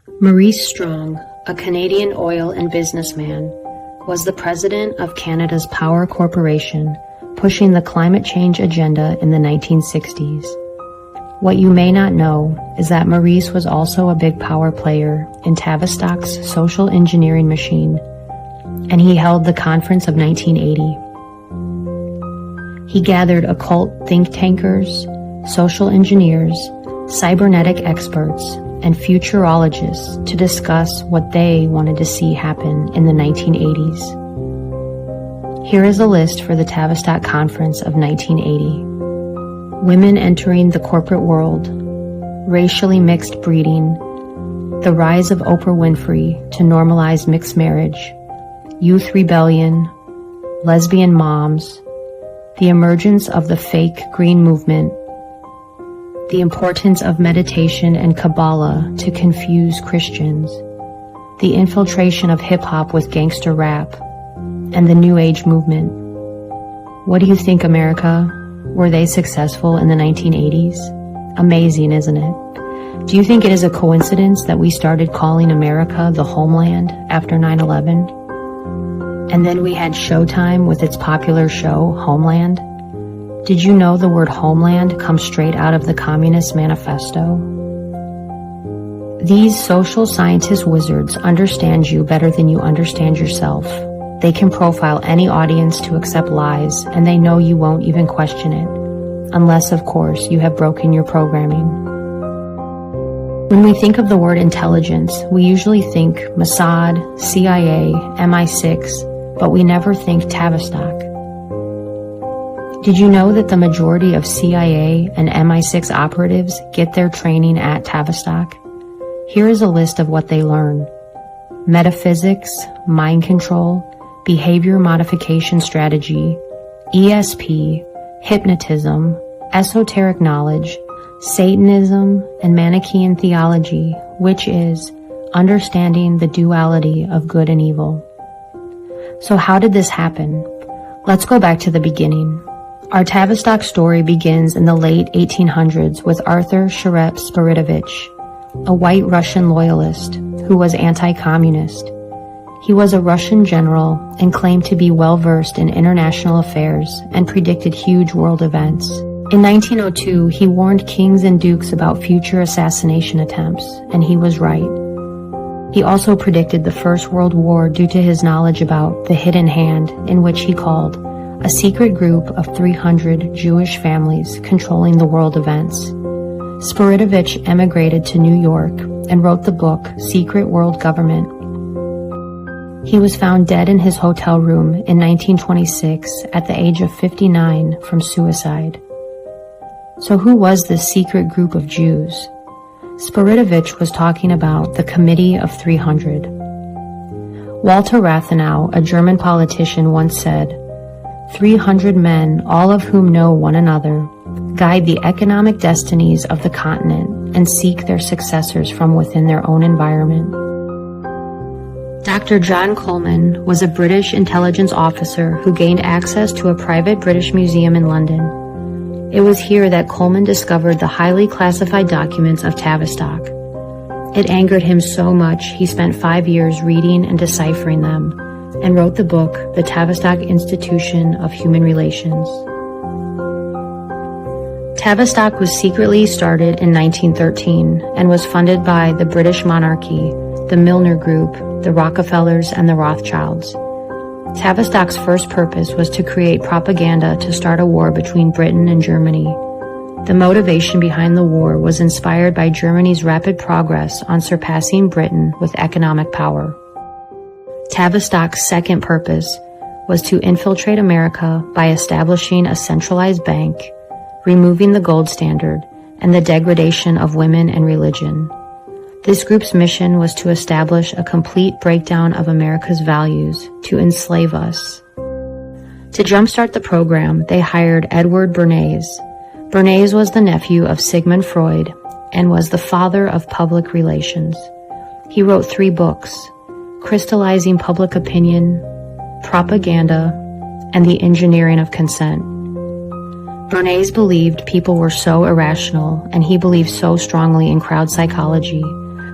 Maurice Strong, a Canadian oil and businessman, was the president of Canada's Power Corporation, pushing the climate change agenda in the 1960s. What you may not know is that Maurice was also a big power player in Tavistock's social engineering machine, and he held the Conference of 1980. He gathered occult think tankers, social engineers, cybernetic experts, and futurologists to discuss what they wanted to see happen in the 1980s. Here is a list for the Tavistock Conference of 1980. Women entering the corporate world, racially mixed breeding, the rise of Oprah Winfrey to normalize mixed marriage, youth rebellion, lesbian moms, the emergence of the fake green movement, the importance of meditation and Kabbalah to confuse Christians, the infiltration of hip-hop with gangster rap, and the New Age movement. What do you think, America? Were they successful in the 1980s? Amazing, isn't it? Do you think it is a coincidence that we started calling America the homeland after 9/11? And then we had Showtime with its popular show, Homeland? Did you know the word homeland comes straight out of the Communist Manifesto? These social scientist wizards understand you better than you understand yourself. They can profile any audience to accept lies, and they know you won't even question it. Unless, of course, you have broken your programming. When we think of the word intelligence, we usually think Mossad, CIA, MI6, but we never think Tavistock. Did you know that the majority of CIA and MI6 operatives get their training at Tavistock? Here is a list of what they learn: metaphysics, mind control, behavior modification strategy, ESP, hypnotism, esoteric knowledge, Satanism, and Manichaean theology, which is understanding the duality of good and evil. So how did this happen? Let's go back to the beginning. Our Tavistock story begins in the late 1800s with Arthur Sharep Spiridovich, a white Russian loyalist who was anti-communist. He was a Russian general and claimed to be well-versed in international affairs and predicted huge world events. In 1902, he warned kings and dukes about future assassination attempts, and he was right. He also predicted the First World War due to his knowledge about the hidden hand, in which he called a secret group of 300 Jewish families controlling the world events. Spiridovich emigrated to New York and wrote the book Secret World Government. He was found dead in his hotel room in 1926 at the age of 59 from suicide. So who was this secret group of Jews? Spiridovich was talking about the Committee of 300. Walter Rathenau, a German politician, once said, 300 men, all of whom know one another, guide the economic destinies of the continent and seek their successors from within their own environment. Dr. John Coleman was a British intelligence officer who gained access to a private British museum in London. It was here that Coleman discovered the highly classified documents of Tavistock. It angered him so much he spent 5 years reading and deciphering them, and wrote the book, The Tavistock Institution of Human Relations. Tavistock was secretly started in 1913 and was funded by the British monarchy, the Milner Group, the Rockefellers, and the Rothschilds. Tavistock's first purpose was to create propaganda to start a war between Britain and Germany. The motivation behind the war was inspired by Germany's rapid progress on surpassing Britain with economic power. Tavistock's second purpose was to infiltrate America by establishing a centralized bank, removing the gold standard, and the degradation of women and religion. This group's mission was to establish a complete breakdown of America's values to enslave us. To jumpstart the program, they hired Edward Bernays. Bernays was the nephew of Sigmund Freud and was the father of public relations. He wrote 3 books, Crystallizing Public Opinion, Propaganda, and The Engineering of Consent. Bernays believed people were so irrational, and he believed so strongly in crowd psychology,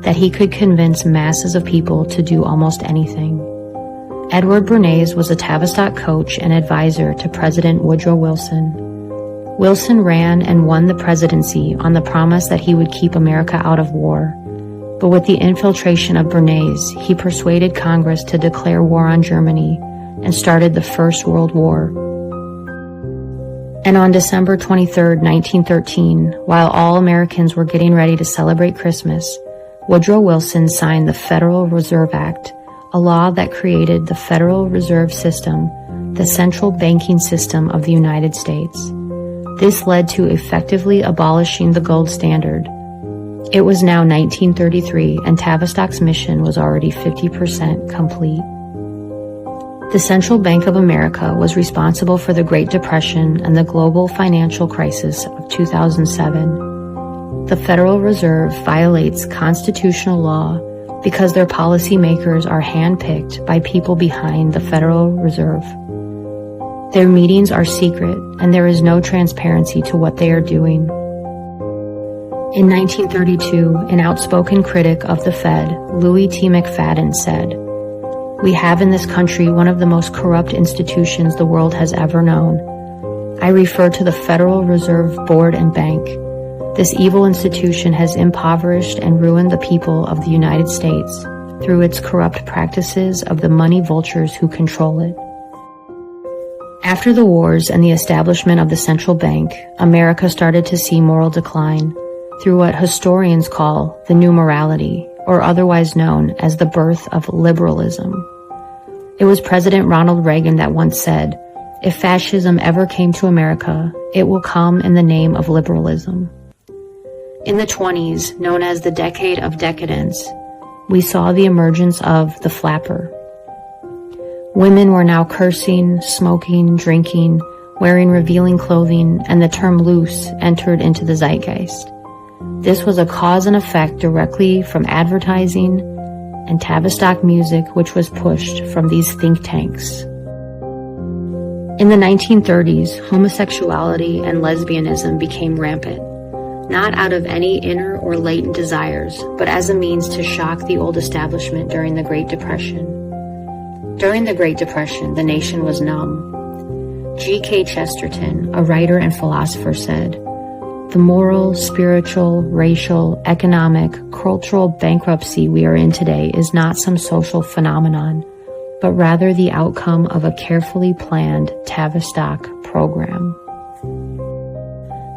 that he could convince masses of people to do almost anything. Edward Bernays was a Tavistock coach and advisor to President Woodrow Wilson. Wilson ran and won the presidency on the promise that he would keep America out of war. But with the infiltration of Bernays, he persuaded Congress to declare war on Germany and started the First World War. And on December 23, 1913, while all Americans were getting ready to celebrate Christmas, Woodrow Wilson signed the Federal Reserve Act, a law that created the Federal Reserve System, the central banking system of the United States. This led to effectively abolishing the gold standard. It was now 1933, and Tavistock's mission was already 50% complete. The Central Bank of America was responsible for the Great Depression and the global financial crisis of 2007. The Federal Reserve violates constitutional law because their policymakers are handpicked by people behind the Federal Reserve. Their meetings are secret, and there is no transparency to what they are doing. In 1932, an outspoken critic of the Fed, Louis T. McFadden, said, "We have in this country one of the most corrupt institutions the world has ever known. I refer to the Federal Reserve Board and Bank. This evil institution has impoverished and ruined the people of the United States through its corrupt practices of the money vultures who control it." After the wars and the establishment of the central bank, America started to see moral decline through what historians call the New Morality, or otherwise known as the birth of liberalism. It was President Ronald Reagan that once said, "If fascism ever came to America, it will come in the name of liberalism." In the 20s, known as the Decade of Decadence, we saw the emergence of the flapper. Women were now cursing, smoking, drinking, wearing revealing clothing, and the term loose entered into the zeitgeist. This was a cause and effect directly from advertising and Tavistock music, which was pushed from these think tanks. In the 1930s, homosexuality and lesbianism became rampant, not out of any inner or latent desires, but as a means to shock the old establishment during the Great Depression. During the Great Depression, the nation was numb. G.K. Chesterton, a writer and philosopher, said, "The moral, spiritual, racial, economic, cultural bankruptcy we are in today is not some social phenomenon, but rather the outcome of a carefully planned Tavistock program."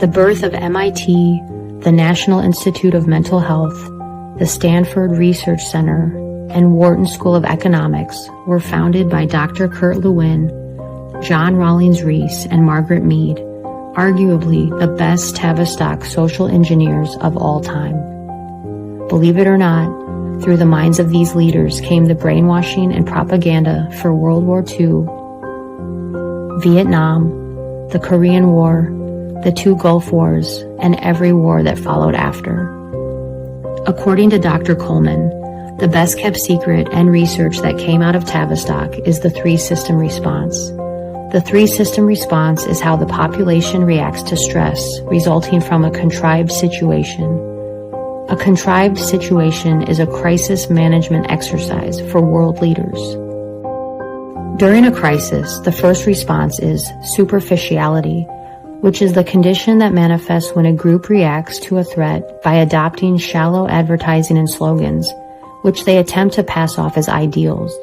The birth of MIT, the National Institute of Mental Health, the Stanford Research Center, and Wharton School of Economics were founded by Dr. Kurt Lewin, John Rawlings Rees, and Margaret Mead, arguably the best Tavistock social engineers of all time. Believe it or not, through the minds of these leaders came the brainwashing and propaganda for World War II, Vietnam, the Korean War, the 2 Gulf Wars, and every war that followed after. According to Dr. Coleman, the best kept secret and research that came out of Tavistock is the 3-system response. The 3-system response is how the population reacts to stress resulting from a contrived situation. A contrived situation is a crisis management exercise for world leaders. During a crisis, the first response is superficiality, which is the condition that manifests when a group reacts to a threat by adopting shallow advertising and slogans, which they attempt to pass off as ideals.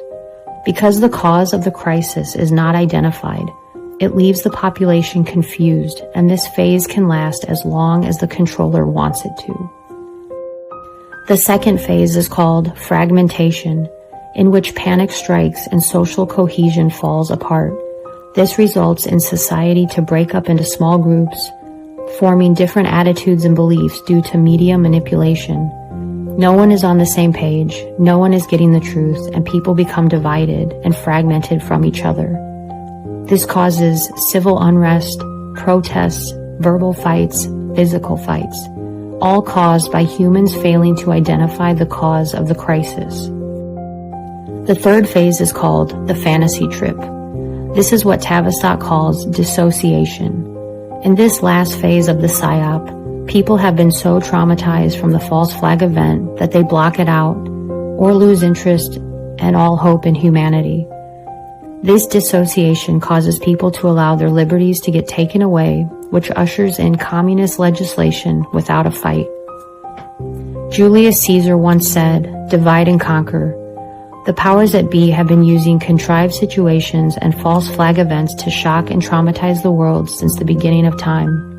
Because the cause of the crisis is not identified, it leaves the population confused, and this phase can last as long as the controller wants it to. The second phase is called fragmentation, in which panic strikes and social cohesion falls apart. This results in society to break up into small groups, forming different attitudes and beliefs due to media manipulation. No one is on the same page, no one is getting the truth, and people become divided and fragmented from each other. This causes civil unrest, protests, verbal fights, physical fights, all caused by humans failing to identify the cause of the crisis. The third phase is called the fantasy trip. This is what Tavistock calls dissociation. In this last phase of the PSYOP, People have been so traumatized from the false flag event that they block it out or lose interest and all hope in humanity. This dissociation causes people to allow their liberties to get taken away, which ushers in communist legislation without a fight. Julius Caesar once said, "Divide and conquer." The powers that be have been using contrived situations and false flag events to shock and traumatize the world since the beginning of time.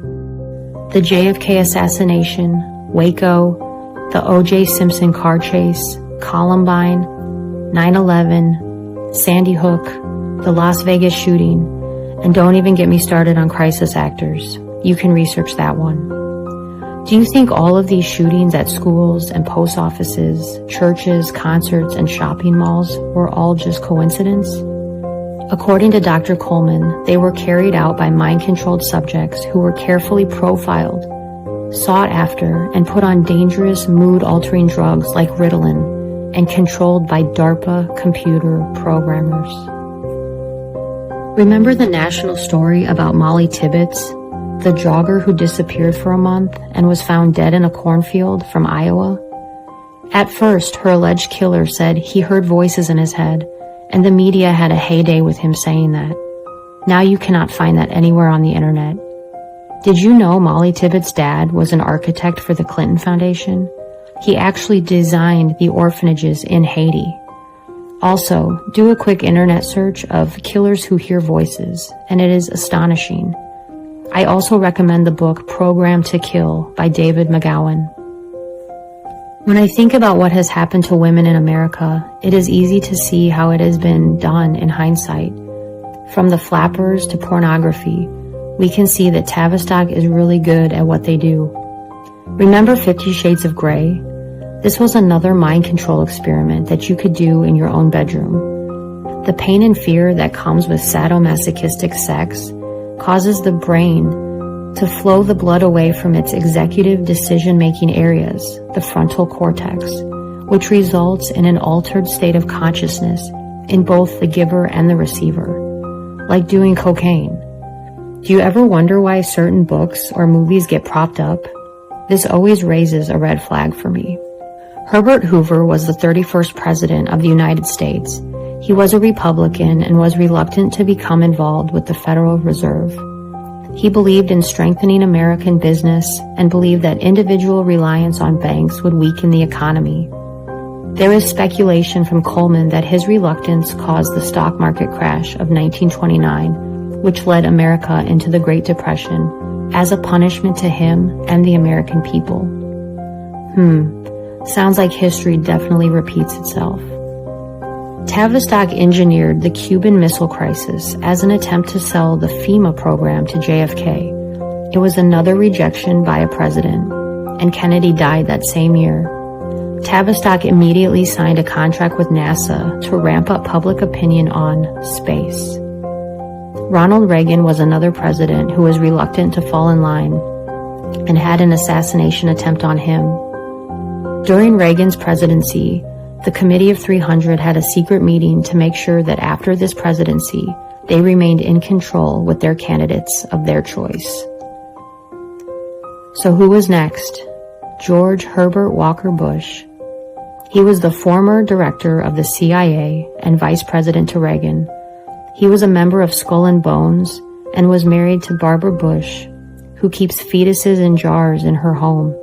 The JFK assassination, Waco, the O.J. Simpson car chase, Columbine, 9/11, Sandy Hook, the Las Vegas shooting, and don't even get me started on crisis actors. You can research that one. Do you think all of these shootings at schools and post offices, churches, concerts, and shopping malls were all just coincidence? According to Dr. Coleman, they were carried out by mind-controlled subjects who were carefully profiled, sought after, and put on dangerous mood-altering drugs like Ritalin, and controlled by DARPA computer programmers. Remember the national story about Molly Tibbetts, the jogger who disappeared for a month and was found dead in a cornfield from Iowa? At first, her alleged killer said he heard voices in his head, and the media had a heyday with him saying that. Now you cannot find that anywhere on the internet. Did you know Molly Tibbetts' dad was an architect for the Clinton Foundation? He actually designed the orphanages in Haiti. Also, do a quick internet search of killers who hear voices, and it is astonishing. I also recommend the book Programmed to Kill by David McGowan. When I think about what has happened to women in America, it is easy to see how it has been done in hindsight. From the flappers to pornography, we can see that Tavistock is really good at what they do. Remember 50 Shades of Grey? This was another mind control experiment that you could do in your own bedroom. The pain and fear that comes with sadomasochistic sex causes the brain to flow the blood away from its executive decision-making areas, the frontal cortex, which results in an altered state of consciousness in both the giver and the receiver, like doing cocaine. Do you ever wonder why certain books or movies get propped up? This always raises a red flag for me. Herbert Hoover was the 31st president of the United States. He was a Republican and was reluctant to become involved with the Federal Reserve. He believed in strengthening American business and believed that individual reliance on banks would weaken the economy. There is speculation from Coleman that his reluctance caused the stock market crash of 1929, which led America into the Great Depression, as a punishment to him and the American people. Sounds like history definitely repeats itself. Tavistock engineered the Cuban Missile Crisis as an attempt to sell the FEMA program to JFK. It was another rejection by a president, and Kennedy died that same year. Tavistock immediately signed a contract with NASA to ramp up public opinion on space. Ronald Reagan was another president who was reluctant to fall in line and had an assassination attempt on him. During Reagan's presidency, the Committee of 300 had a secret meeting to make sure that after this presidency, they remained in control with their candidates of their choice. So who was next? George Herbert Walker Bush. He was the former director of the CIA and vice president to Reagan. He was a member of Skull and Bones and was married to Barbara Bush, who keeps fetuses in jars in her home,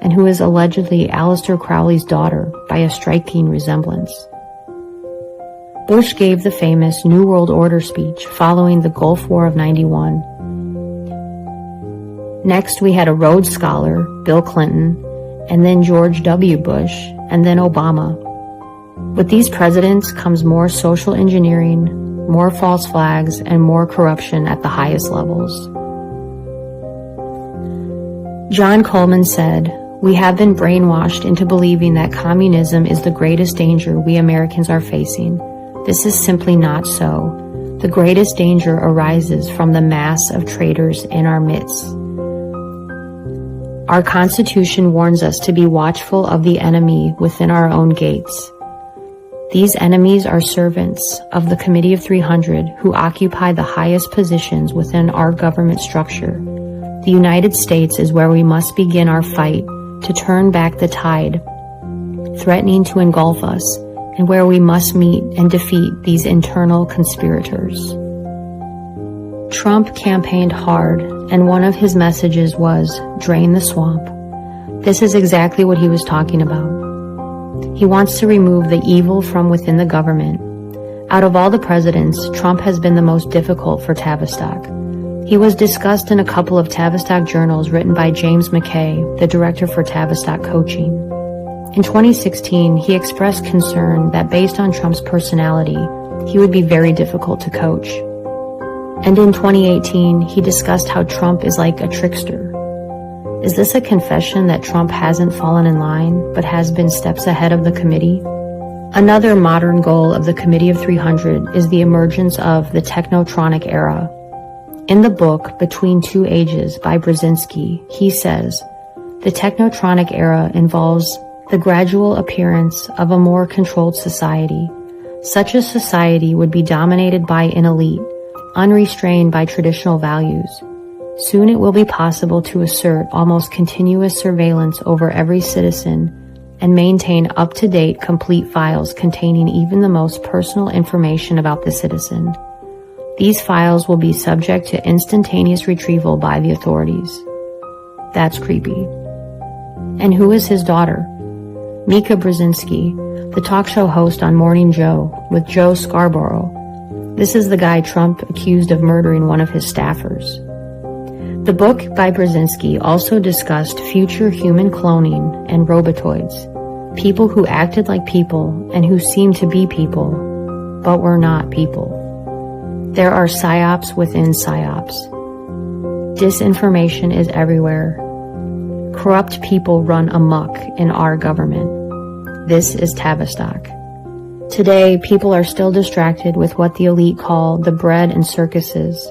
and who is allegedly Aleister Crowley's daughter by a striking resemblance. Bush gave the famous New World Order speech following the Gulf War of '91. Next, we had a Rhodes Scholar, Bill Clinton, and then George W. Bush, and then Obama. With these presidents comes more social engineering, more false flags, and more corruption at the highest levels. John Coleman said, "We have been brainwashed into believing that communism is the greatest danger we Americans are facing. This is simply not so. The greatest danger arises from the mass of traitors in our midst. Our Constitution warns us to be watchful of the enemy within our own gates. These enemies are servants of the Committee of 300 who occupy the highest positions within our government structure. The United States is where we must begin our fight to turn back the tide, threatening to engulf us, and where we must meet and defeat these internal conspirators. Trump campaigned hard, and one of his messages was, "Drain the swamp." This is exactly what he was talking about. He wants to remove the evil from within the government. Out of all the presidents, Trump has been the most difficult for Tavistock. He was discussed in a couple of Tavistock journals written by James McKay, the director for Tavistock Coaching. In 2016, he expressed concern that based on Trump's personality, he would be very difficult to coach. And in 2018, he discussed how Trump is like a trickster. Is this a confession that Trump hasn't fallen in line, but has been steps ahead of the committee? Another modern goal of the Committee of 300 is the emergence of the technotronic era. In the book, Between Two Ages by Brzezinski, he says, the technotronic era involves the gradual appearance of a more controlled society. Such a society would be dominated by an elite, unrestrained by traditional values. Soon it will be possible to assert almost continuous surveillance over every citizen and maintain up-to-date complete files containing even the most personal information about the citizen. These files will be subject to instantaneous retrieval by the authorities. That's creepy. And who is his daughter? Mika Brzezinski, the talk show host on Morning Joe with Joe Scarborough. This is the guy Trump accused of murdering one of his staffers. The book by Brzezinski also discussed future human cloning and robotoids, people who acted like people and who seemed to be people, but were not people. There are psyops within psyops. Disinformation is everywhere. Corrupt people run amok in our government. This is Tavistock. Today, people are still distracted with what the elite call the bread and circuses.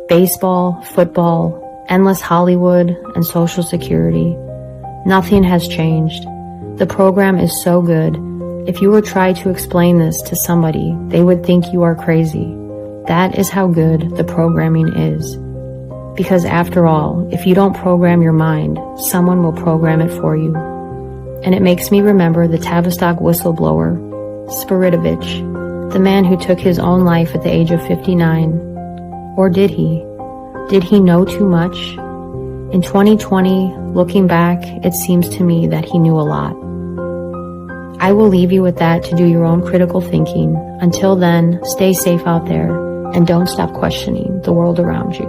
Baseball, football, endless Hollywood, and Social Security. Nothing has changed. The program is so good. If you were to try to explain this to somebody, they would think you are crazy. That is how good the programming is. Because after all, if you don't program your mind, someone will program it for you. And it makes me remember the Tavistock whistleblower, Spiritovich, the man who took his own life at the age of 59. Or did he? Did he know too much? In 2020, looking back, it seems to me that he knew a lot. I will leave you with that to do your own critical thinking. Until then, stay safe out there and don't stop questioning the world around you.